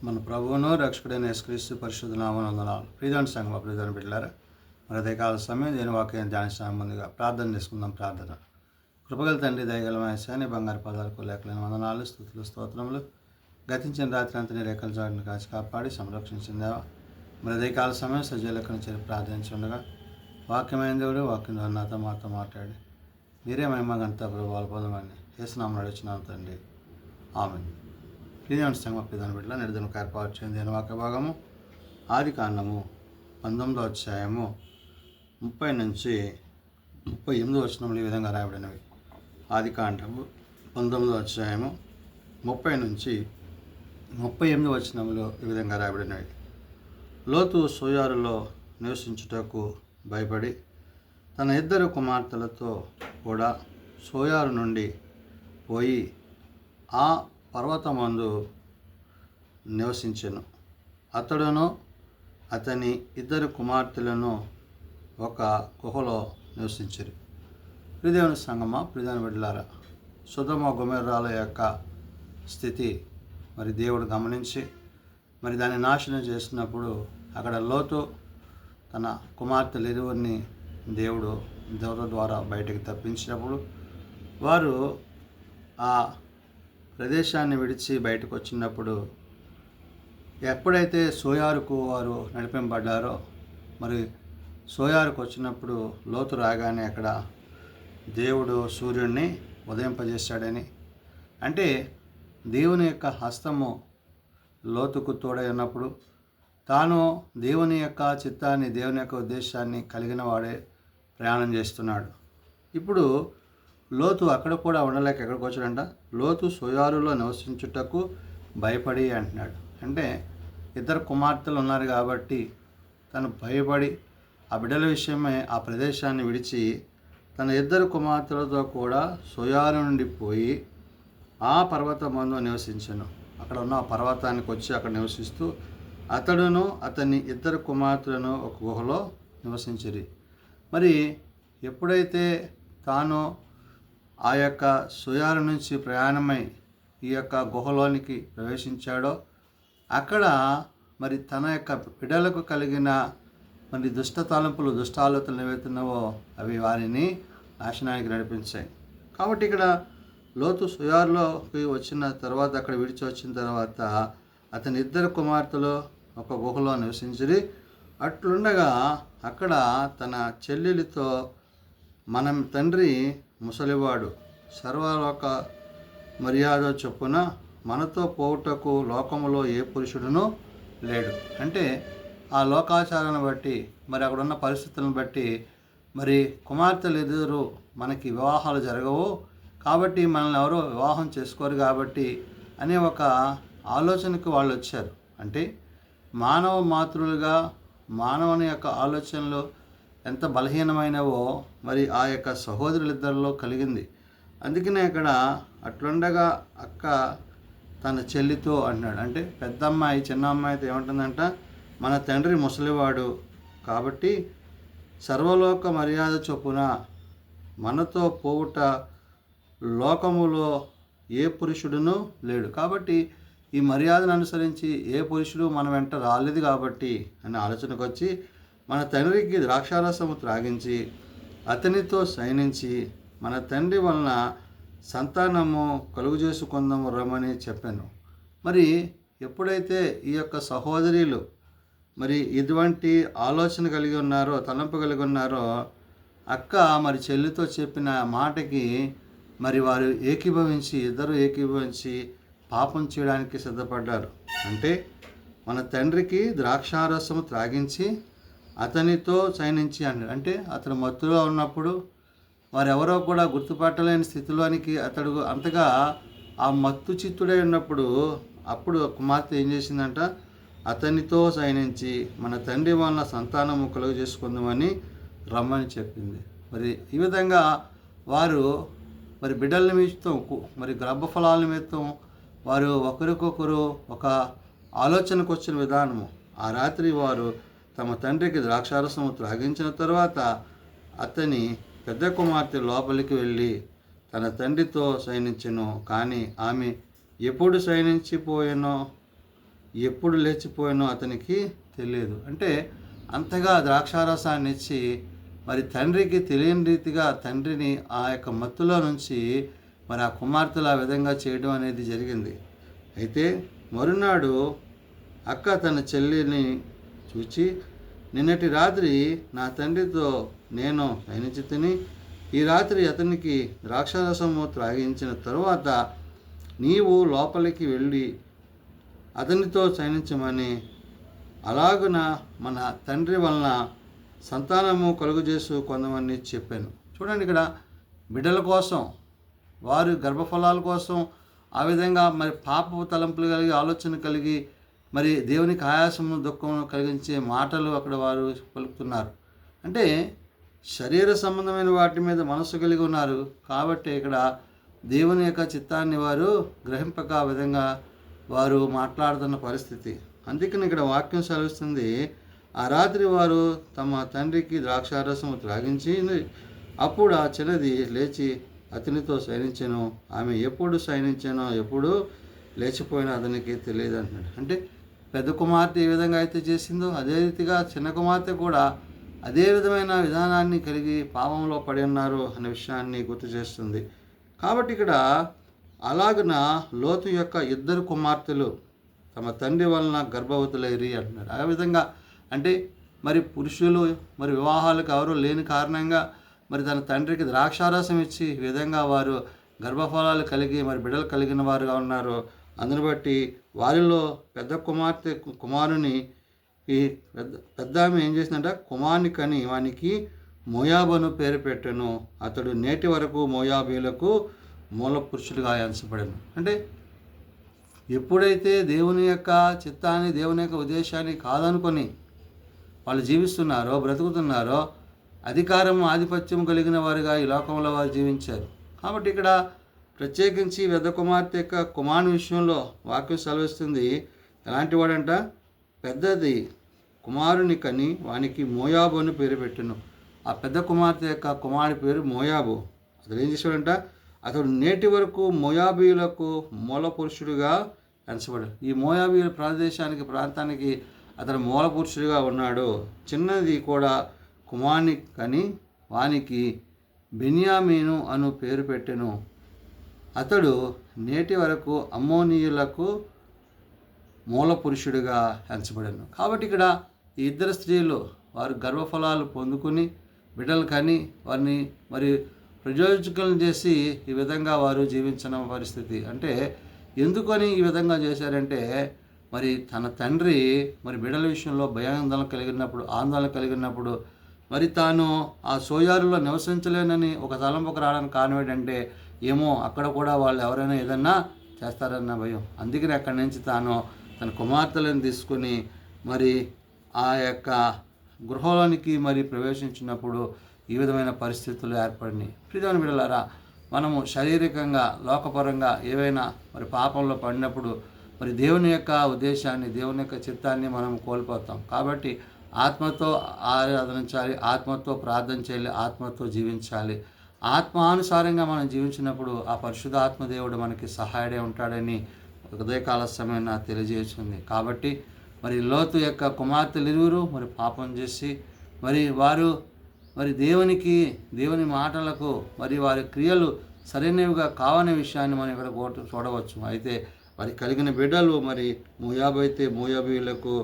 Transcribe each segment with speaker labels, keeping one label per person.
Speaker 1: మన ప్రభువును రక్షకుడైన యేసుక్రీస్తు పరిశుద్ధ నామమున వందనాలు. ప్రియమైన సంఘం ప్రియమైన బిడ్డలారా, మరి ఉదయకాల సమయం దేని వాక్యం ధ్యానించడానికి ముందుగా ప్రార్థన చేసుకుందాం. ప్రార్థన. కృపగల తండ్రి, దయగల మహేశాన్ని బంగారు పదాలకు లేఖలేని వందనాలు, స్తుతులు, స్తోత్రములు. గతించిన రాత్రి అంతని రేఖల జాడిని కాచి కాపాడి సంరక్షించిందేవా. మరి ఉదయకాల సమయం సజీలకుని చేరి ప్రార్థించుండగా వాక్యమైన దేవుడు వాక్యం ద్వారా నాతో మాతో మాట్లాడి మీరే మహిమగంతా ప్రభావాలు పొందమని యేసునామమున అడుగుచున్నాను తండ్రి. ఆమేన్. ప్రియమైన సంఘం ప్రధాన బిడ్డల నిర్ధన ఏర్పాటు చేయండి. దేని వాక్య భాగము ఆదికాండము 19వ అధ్యాయము 30 నుంచి 38 వచనములు ఈ విధంగా రాయబడినవి. ఆదికాండము 19వ అధ్యాయము 30 నుంచి 38 వచనములు ఈ విధంగా రాయబడినవి. లోతు సోయారులో నివసించుటకు భయపడి తన ఇద్దరు కుమార్తెలతో కూడా సోయారు నుండి పోయి ఆ పర్వతమందు నివసించెను. అతడును అతని ఇద్దరు కుమార్తెలను ఒక గుహలో నివసించారు. ప్రియదేవుని సంగమా, ప్రియదేవుని బిడ్డలారా, సొదొమ గొమొర్రాల యొక్క స్థితి మరి దేవుడు గమనించి మరి దాన్ని నాశనం చేసినప్పుడు అక్కడ లోతు తన కుమార్తెలు ఇరువురిని దేవుడు దూత ద్వారా బయటకు తప్పించినప్పుడు వారు ఆ ప్రదేశాన్ని విడిచి బయటకు వచ్చినప్పుడు ఎప్పుడైతే సోయారుకు వారు నడిపింపబడ్డారో మరి సోయారుకు వచ్చినప్పుడు లోతు రాగానే అక్కడ దేవుడు సూర్యుడిని ఉదయింపజేశాడని, అంటే దేవుని యొక్క హస్తము లోతుకు తోడై ఉన్నప్పుడు తాను దేవుని యొక్క చిత్తాన్ని, దేవుని యొక్క ఉద్దేశాన్ని కలిగిన వాడే ప్రయాణం చేస్తున్నాడు. ఇప్పుడు లోతు అక్కడ కూడా ఉండలేక ఎక్కడికి వచ్చాడంట, లోతు సోయారులో నివసించుటకు భయపడి అంటున్నాడు. అంటే ఇద్దరు కుమార్తెలు ఉన్నారు కాబట్టి తను భయపడి ఆ బిడ్డల విషయమై ఆ ప్రదేశాన్ని విడిచి తన ఇద్దరు కుమార్తెలతో కూడా సోయారు నుండి పోయి ఆ పర్వతమందు నివసించను. అక్కడ ఉన్న ఆ పర్వతానికి వచ్చి అక్కడ నివసిస్తూ అతడును అతని ఇద్దరు కుమార్తెలను ఒక గుహలో నివసించిరి. మరి ఎప్పుడైతే తాను ఆ యొక్క సోయారు నుంచి ప్రయాణమై ఈ యొక్క గుహలోనికి ప్రవేశించాడో అక్కడ మరి తన యొక్క బిడ్డలకు కలిగిన మరి దుష్ట తలంపులు, దుష్ట ఆలోచనలు ఏవైతున్నావో అవి వారిని నాశనానికి నడిపించాయి. కాబట్టి ఇక్కడ లోతు సోయారులోకి వచ్చిన తర్వాత, అక్కడ విడిచి వచ్చిన తర్వాత అతని ఇద్దరు కుమార్తెలు ఒక గుహలో నివసించిరి. అట్లుండగా అక్కడ తన చెల్లెలితో, మనం తండ్రి ముసలివాడు, సర్వలోక మర్యాద చొప్పున మనతో పోవుటకు లోకములో ఏ పురుషుడునూ లేడు. అంటే ఆ లోకాచారాన్ని బట్టి మరి అక్కడ ఉన్న పరిస్థితులను బట్టి మరి కుమార్తెలు ఎదురు మనకి వివాహాలు జరగవు కాబట్టి మనల్ని ఎవరో వివాహం చేసుకోరు కాబట్టి అనే ఒక ఆలోచనకు వాళ్ళు వచ్చారు. అంటే మానవ మాతృలుగా మానవుని యొక్క ఆలోచనలు ఎంత బలహీనమైనవో మరి ఆ యొక్క సహోదరులిద్దరిలో కలిగింది. అందుకనే అక్కడ అట్లుండగా అక్క తన చెల్లితో అంటున్నాడు. అంటే పెద్ద అమ్మాయి చిన్న అమ్మాయితో ఏమంటుందంట, మన తండ్రి ముసలివాడు కాబట్టి సర్వలోక మర్యాద చొప్పున మనతో పోవుట లోకములో ఏ పురుషుడునూ లేడు. కాబట్టి ఈ మర్యాదను అనుసరించి ఏ పురుషుడు మన వెంట రాలేదు కాబట్టి అనే ఆలోచనకు వచ్చి మన తండ్రికి ద్రాక్షారసము త్రాగించి అతనితో శయనించి మన తండ్రి వలన సంతానము కలుగు చేసుకుందాము రమ్మని చెప్పాను. మరి ఎప్పుడైతే ఈ యొక్క సహోదరులు మరి ఇటువంటి ఆలోచన కలిగి ఉన్నారో, తలంపు కలిగి ఉన్నారో, అక్క మరి చెల్లితో చెప్పిన మాటకి మరి వారు ఇద్దరు ఏకీభవించి పాపం చేయడానికి సిద్ధపడ్డారు. అంటే మన తండ్రికి ద్రాక్షారసము త్రాగించి అతనితో శయనించి అన్నాడు. అంటే అతను మత్తులో ఉన్నప్పుడు వారెవరో కూడా గుర్తుపట్టలేని స్థితిలోనికి అతడు అంతగా ఆ మత్తు చిత్తుడై ఉన్నప్పుడు అప్పుడు కుమార్తె ఏం చేసిందంట, అతనితో శయనించి మన తండ్రి వలన సంతానము కలుగు చేసుకుందామని రమ్మని చెప్పింది. మరి ఈ విధంగా వారు మరి బిడ్డల నిమిత్తం మరి గర్భఫలాల నిమిత్తం వారు ఒకరికొకరు ఒక ఆలోచనకు వచ్చిన విధానము. ఆ రాత్రి వారు తమ తండ్రికి ద్రాక్షారసము త్రాగించిన తర్వాత అతని పెద్ద కుమార్తె లోపలికి వెళ్ళి తన తండ్రితో శయనించెను. కానీ ఆమె ఎప్పుడు శయనించిపోయానో ఎప్పుడు లేచిపోయానో అతనికి తెలియదు. అంటే అంతగా ద్రాక్షారసాన్ని ఇచ్చి మరి తండ్రికి తెలియని రీతిగా తండ్రిని ఆ యొక్క మత్తులో నుంచి మరి ఆ కుమార్తెలు ఆ విధంగా చేయడం అనేది జరిగింది. అయితే మరునాడు అక్క తన చెల్లిని చూచి, నిన్నటి రాత్రి నా తండ్రితో నేను శయనించి తిని ఈ రాత్రి అతనికి ద్రాక్షారసము త్రాగించిన తరువాత నీవు లోపలికి వెళ్ళి అతనితో శయనించమని, అలాగున మన తండ్రి వలన సంతానము కలుగజేసు కొంతమంది చెప్పాను. చూడండి, ఇక్కడ బిడ్డల కోసం, వారి గర్భఫలాల కోసం ఆ విధంగా మరి పాపపు తలంపులు కలిగి, ఆలోచన కలిగి, మరి దేవునికి ఆయాసము దుఃఖము కలిగించే మాటలు అక్కడ వారు పలుకుతున్నారు. అంటే శరీర సంబంధమైన వాటి మీద మనసు కలిగి ఉన్నారు కాబట్టి ఇక్కడ దేవుని యొక్క చిత్తాన్ని వారు గ్రహింపక ఆ విధంగా వారు మాట్లాడుతున్న పరిస్థితి. అందుకని ఇక్కడ వాక్యం సెలవిస్తుంది, ఆ రాత్రి వారు తమ తండ్రికి ద్రాక్షారసము త్రాగించి అప్పుడు ఆ చిన్నది లేచి అతనితో శయనించెను. ఆమె ఎప్పుడు శయనించానో ఎప్పుడు లేచిపోయినా అతనికి తెలియదు అంటున్నాడు. అంటే పెద్ద కుమార్తె ఏ విధంగా అయితే చేసిందో అదే రీతిగా చిన్న కుమార్తె కూడా అదే విధమైన విధానాన్ని కలిగి పాపంలో పడి ఉన్నారు అనే విషయాన్ని గుర్తు చేస్తుంది. కాబట్టి ఇక్కడ అలాగున లోతు యొక్క 2 కుమార్తెలు తమ తండ్రి వలన గర్భవతులైరి అంటున్నారు. ఆ విధంగా అంటే మరి పురుషులు మరి వివాహాలకు ఎవరు లేని కారణంగా మరి తన తండ్రికి ద్రాక్షారసం ఇచ్చి ఈ విధంగా వారు గర్భఫలాలు కలిగి మరి బిడ్డలు కలిగిన వారుగా ఉన్నారు. అందుని బట్టి వారిలో పెద్ద కుమార్తె కుమారుని ఈ పెద్ద ఆమె ఏం చేసిందంట, కుమారుని కని వానికి మోయాబను పేరు పెట్టెను. అతడు నేటి వరకు మోయాబీలకు మూల పురుషుడిగా ఎంచబడెను. అంటే ఎప్పుడైతే దేవుని యొక్క చిత్తాన్ని, దేవుని యొక్క ఉద్దేశాన్ని కాదనుకొని వాళ్ళు జీవిస్తున్నారో, బ్రతుకుతున్నారో, అధికారం ఆధిపత్యం కలిగిన వారుగా ఈ లోకంలో వారు జీవించారు. కాబట్టి ఇక్కడ ప్రత్యేకించి పెద్ద కుమార్తె యొక్క కుమారుని విషయంలో వాక్యం సెలవిస్తుంది. ఎలాంటి వాడంట, పెద్దది కుమారుని కని వానికి మోయాబు అని పేరు పెట్టెను. ఆ పెద్ద కుమార్తె యొక్క కుమారుడి పేరు మోయాబు. అతడు ఏం చేశాడంట, అతడు నేటి వరకు మోయాబీయులకు మూల పురుషుడిగా ఎంచబడ్డాడు. ఈ మోయాబీయుల ప్రాంతానికి అతడు మూల పురుషుడిగా ఉన్నాడు. చిన్నది కూడా కుమారుని కని వానికి బెన్యామీను అను పేరు పెట్టెను. అతడు నేటి వరకు అమ్మోనీయులకు మూల పురుషుడిగా ఎంచబడను. కాబట్టి ఇక్కడ ఈ 2 స్త్రీలు వారు గర్భఫలాలు పొందుకుని బిడ్డలు కని వారిని మరి ప్రయోజకులను చేసి ఈ విధంగా వారు జీవించిన పరిస్థితి. అంటే ఎందుకని ఈ విధంగా చేశారంటే మరి తన తండ్రి మరి బిడ్డల విషయంలో ఆందోళన కలిగినప్పుడు మరి తాను ఆ సోయారులో నివసించలేనని ఒక తలంపుకు రావడానికి కారణం ఏంటంటే ఏమో అక్కడ కూడా వాళ్ళు ఎవరైనా ఏదన్నా చేస్తారన్న భయం. అందుకని అక్కడి నుంచి తాను తన కుమార్తెలను తీసుకుని మరి ఆ యొక్క గృహంలోనికి మరి ప్రవేశించినప్పుడు ఈ విధమైన పరిస్థితులు ఏర్పడినాయి. ప్రియమైన బిడ్డలారా, మనము శారీరకంగా లోకపరంగా ఏవైనా మరి పాపంలో పడినప్పుడు మరి దేవుని యొక్క ఉద్దేశాన్ని, దేవుని యొక్క చిత్తాన్ని మనం కోల్పోతాం. కాబట్టి ఆత్మతో ఆరాధించాలి, ఆత్మతో ప్రార్థన చేయాలి, ఆత్మతో జీవించాలి. ఆత్మానుసారంగా మనం జీవించినప్పుడు ఆ పరిశుద్ధ ఆత్మదేవుడు మనకి సహాయుడే ఉంటాడని ఉదయకాల సమయంలో తెలియజేస్తుంది. కాబట్టి మరి లోతు యొక్క కుమార్తెలు ఇరువురు మరి పాపం చేసి వారు దేవుని మాటలకు మరి వారి క్రియలు సరైనవిగా కావనే విషయాన్ని మనం ఇక్కడ చూడవచ్చు. అయితే వారికి కలిగిన బిడ్డలు మరి మోయాబు అయితే మోయాబీయులకు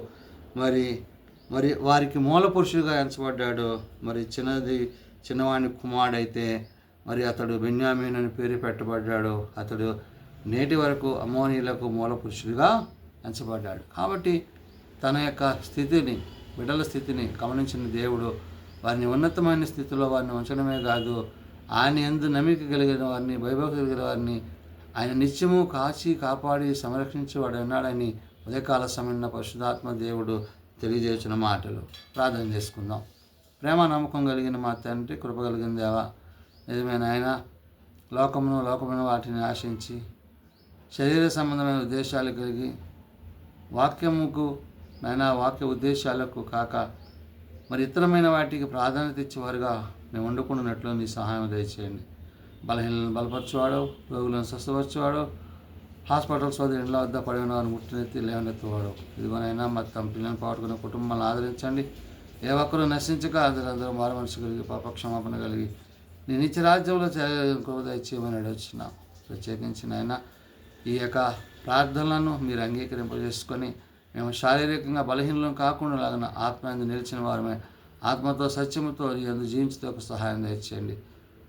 Speaker 1: మరి వారికి మూల పురుషుడిగా ఎంచబడ్డాడు. మరి చిన్నవాని కుమారుడైతే మరి అతడు బెన్యామీను అని పేరు పెట్టబడ్డాడు. అతడు నేటి వరకు అమ్మోనీయులకు మూల పురుషుడిగా ఎంచబడ్డాడు. కాబట్టి తన యొక్క బిడ్డల స్థితిని గమనించిన దేవుడు వారిని ఉన్నతమైన స్థితిలో వారిని ఉంచడమే కాదు, ఆయన యందు నమ్మిక కలిగిన వారిని, భయభక్తి కలిగిన వారిని ఆయన నిత్యము కాపాడి సంరక్షించేవాడు ఉన్నాడని ఉదయకాల సమయంలో పరిశుద్ధాత్మ దేవుడు తెలియజేసిన మాటలు. ప్రార్థన చేసుకుందాం. ప్రేమ నమ్మకం కలిగిన మా తండ్రి, కృప కలిగిన దేవా, నిజమైన ఆయన లోకమైన వాటిని ఆశించి శరీర సంబంధమైన ఉద్దేశాలు కలిగి వాక్యముకు వాక్య ఉద్దేశాలకు కాక మరి ఇతరమైన వాటికి ప్రాధాన్యత ఇచ్చేవారుగా మేము వండుకున్నట్లు నీ సహాయం దయచేయండి. బలహీనలను బలపరచువాడో, రోగులను స్వస్థపరచువాడో, హాస్పిటల్ సోదరి ఇండ్ల వద్ద పడి ఉన్న వారిని ముట్టినెత్తి లేవనెత్తువాడు. ఇదిగోనైనా మరి తమ పిల్లలను పాటుకున్న కుటుంబాలను ఆదరించండి. ఏ ఒక్కరూ నశించక అందరూ మారు మనసు కలిగి పాపక్షమాపణ కలిగి నీ నిత్య రాజ్యంలో దయచేయమని అడగచ్చిన. ప్రత్యేకించి నాయన ఈ యొక్క ప్రార్థనలను మీరు అంగీకరింపజేసుకొని మేము శారీరకంగా బలహీనలం కాకుండా లాగా ఆత్మయందు నిలిచిన వారమే, ఆత్మతో సత్యముతో ఈ అందు జీవించుతో ఒక సహాయం దయచేయండి.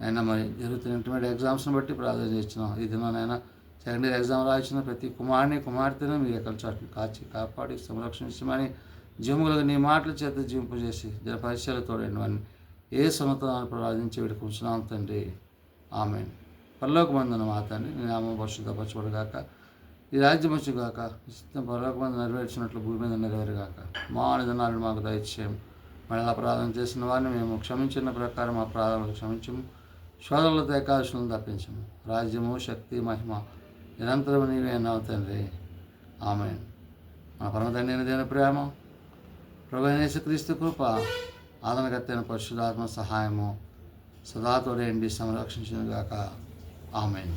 Speaker 1: అయినా మరి జరుగుతున్న ఇంటర్మీడియట్ ఎగ్జామ్స్ని బట్టి ప్రార్థన చేస్తున్నాం. ఈ దిననైనా సెకండ్ ఇయర్ ఎగ్జామ్ రాయించిన ప్రతి కుమార్తెను మీరు ఎక్కడ చాటు కాచి కాపాడి సంరక్షించమని జీవములుగా నీ మాటల చేత జీవింపజేసి జన పరిచయాలు తోడండి అని ఏ సమతనాన్ని ప్రార్థించి వేడుకుంటున్నాం తండ్రి. ఆమేన్. పరలోకమందున మా తండ్రి నీ నామం పరిశుద్ధపరచబడుగాక, ఈ రాజ్యం వచ్చుగాక, పరలోకమందు నెరవేర్చినట్లు భూమి మీద నెరవేరుగాక. మా అనుదినాలను మాకు దయచేయం. మళ్ళీ అపరాధం చేసిన వారిని మేము క్షమించిన ప్రకారం అపరాధాలను క్షమించము. శోధనలతో ఏకాదశులను తప్పించము. రాజ్యము, శక్తి, మహిమ నిరంతరం నీవే అన్నావు తండ్రి. ఆమేన్. మా పరమ తండ్రి అయిన దేవుని ప్రేమ, ప్రభువైన యేసుక్రీస్తు కృప, ఆదరణకర్తైన పరిశుద్ధాత్మ సహాయము సదా తోడేండి సంరక్షించునుగాక. ఆమేన్.